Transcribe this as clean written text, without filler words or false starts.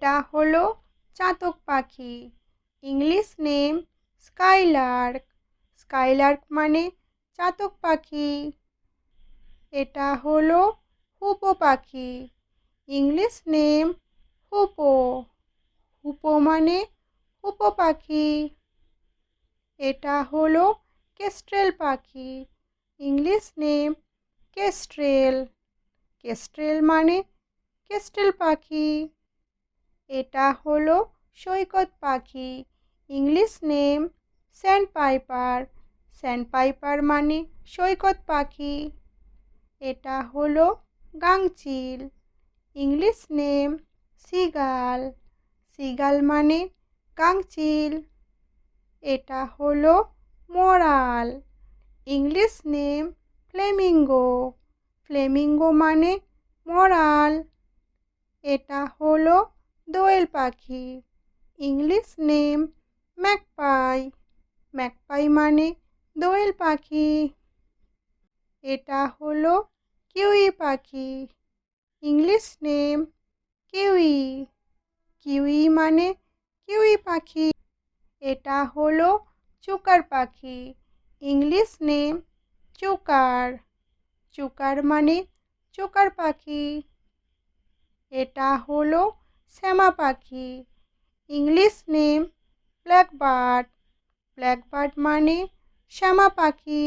এটা হলো চাতক পাখি। English name Skylark. স্কাইলার্ক মানে চাতক পাখি। এটা হলো হুপো পাখি। English name hoopoe. হুপো মানে হুপো পাখি। এটা হলো কেস্ট্রেল পাখি। English name কেস্ট্রেল। কেস্ট্রেল মানে কেস্ট্রেল পাখি। এটা হলো সৈকত পাখি। English name sandpiper. স্যান্ডপাইপার মানে সৈকত পাখি। এটা হলো গাংচিল। English name seagull. সিগাল মানে গাংচিল। এটা হলো মরাল। English name flamingo. ফ্লেমিঙ্গো মানে মরাল। এটা হলো দোয়েল পাখি। English name magpie. ম্যাকপাই মানে দোয়েল পাখি। এটা হলো কিউই পাখি। English name kiwi. কিউই মানে কিউই পাখি। এটা হলো চুকার পাখি। English name chukar. চুকার মানে চুকার পাখি। এটা হলো শ্যামা পাখি। English name blackbird. ব্ল্যাকবার্ড মানে শ্যামা পাখি।